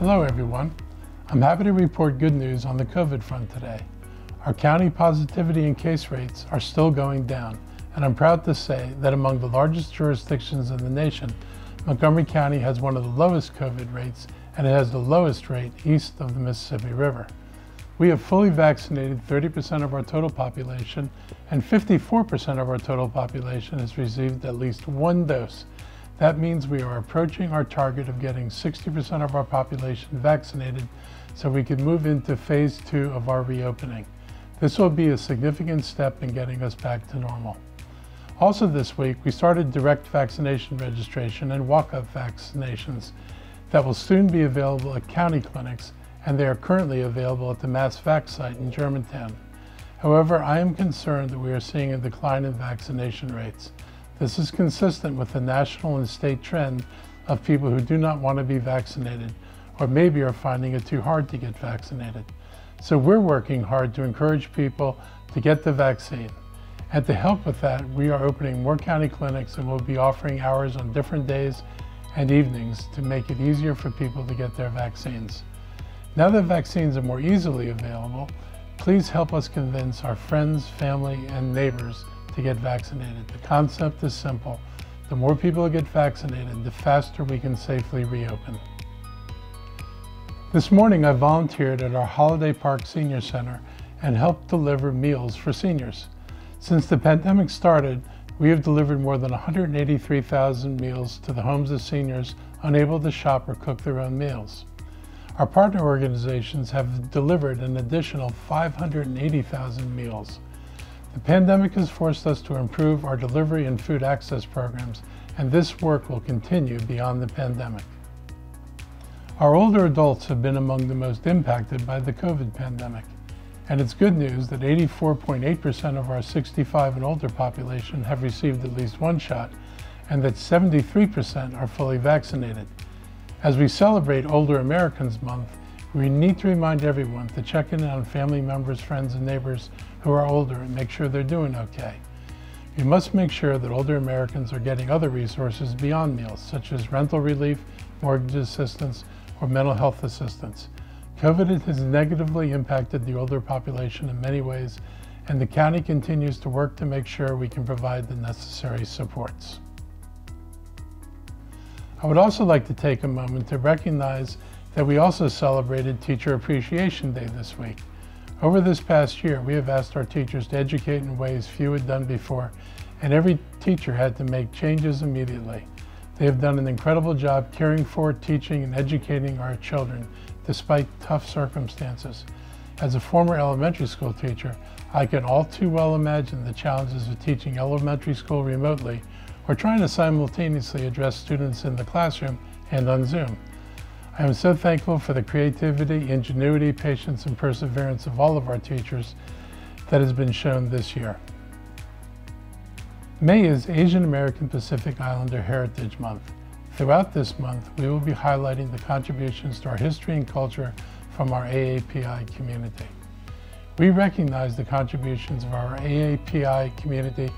Hello everyone. I'm happy to report good news on the COVID front today. Our county positivity and case rates are still going down, and I'm proud to say that among the largest jurisdictions in the nation, Montgomery County has one of the lowest COVID rates, and it has the lowest rate east of the Mississippi River. We have fully vaccinated 30% of our total population, and 54% of our total population has received at least one dose. That means we are approaching our target of getting 60% of our population vaccinated so we can move into phase 2 of our reopening. This will be a significant step in getting us back to normal. Also this week, we started direct vaccination registration and walk-up vaccinations that will soon be available at county clinics, and they are currently available at the MassVac site in Germantown. However, I am concerned that we are seeing a decline in vaccination rates. This is consistent with the national and state trend of people who do not want to be vaccinated, or maybe are finding it too hard to get vaccinated. So we're working hard to encourage people to get the vaccine. And to help with that, we are opening more county clinics, and we'll be offering hours on different days and evenings to make it easier for people to get their vaccines. Now that vaccines are more easily available, please help us convince our friends, family, and neighbors to get vaccinated. The concept is simple. The more people get vaccinated, the faster we can safely reopen. This morning I volunteered at our Holiday Park Senior Center and helped deliver meals for seniors. Since the pandemic started, we have delivered more than 183,000 meals to the homes of seniors unable to shop or cook their own meals. Our partner organizations have delivered an additional 580,000 meals. The pandemic has forced us to improve our delivery and food access programs, and this work will continue beyond the pandemic. Our older adults have been among the most impacted by the COVID pandemic, and it's good news that 84.8% of our 65 and older population have received at least one shot, and that 73% are fully vaccinated. As we celebrate Older Americans Month, we need to remind everyone to check in on family members, friends, and neighbors who are older and make sure they're doing okay. We must make sure that older Americans are getting other resources beyond meals, such as rental relief, mortgage assistance, or mental health assistance. COVID has negatively impacted the older population in many ways, and the county continues to work to make sure we can provide the necessary supports. I would also like to take a moment to recognize that we also celebrated Teacher Appreciation Day this week. Over this past year, we have asked our teachers to educate in ways few had done before, and every teacher had to make changes immediately. They have done an incredible job caring for, teaching, and educating our children despite tough circumstances. As a former elementary school teacher, I can all too well imagine the challenges of teaching elementary school remotely or trying to simultaneously address students in the classroom and on Zoom. I am so thankful for the creativity, ingenuity, patience, and perseverance of all of our teachers that has been shown this year. May is Asian American Pacific Islander Heritage Month. Throughout this month, we will be highlighting the contributions to our history and culture from our AAPI community. We recognize the contributions of our AAPI community,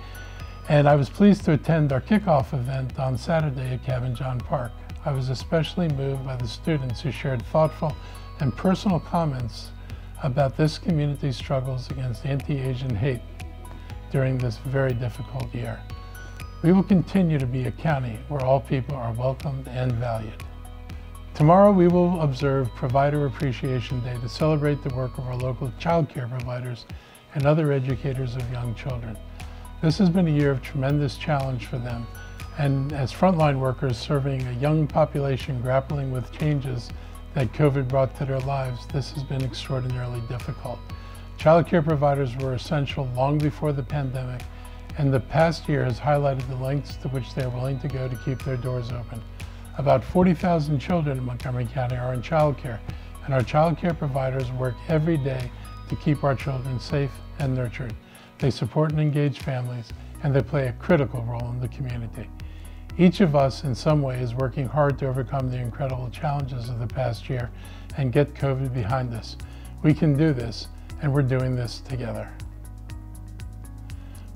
and I was pleased to attend our kickoff event on Saturday at Cabin John Park. I was especially moved by the students who shared thoughtful and personal comments about this community's struggles against anti-Asian hate during this very difficult year. We will continue to be a county where all people are welcomed and valued. Tomorrow we will observe Provider Appreciation Day to celebrate the work of our local child care providers and other educators of young children. This has been a year of tremendous challenge for them, and as frontline workers serving a young population grappling with changes that COVID brought to their lives, this has been extraordinarily difficult. Child care providers were essential long before the pandemic, and the past year has highlighted the lengths to which they are willing to go to keep their doors open. About 40,000 children in Montgomery County are in child care, and our child care providers work every day to keep our children safe and nurtured. They support and engage families, and they play a critical role in the community. Each of us, in some way, is working hard to overcome the incredible challenges of the past year and get COVID behind us. We can do this, and we're doing this together.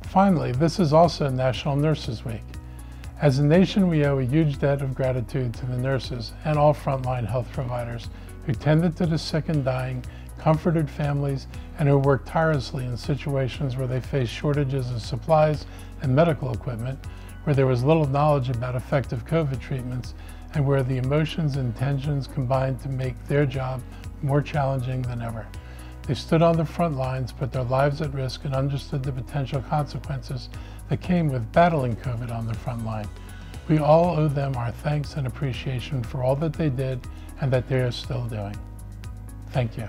Finally, this is also National Nurses Week. As a nation, we owe a huge debt of gratitude to the nurses and all frontline health providers who tended to the sick and dying, comforted families, and who worked tirelessly in situations where they faced shortages of supplies and medical equipment, where there was little knowledge about effective COVID treatments, and where the emotions and tensions combined to make their job more challenging than ever. They stood on the front lines, put their lives at risk, and understood the potential consequences that came with battling COVID on the front line. We all owe them our thanks and appreciation for all that they did and that they are still doing. Thank you.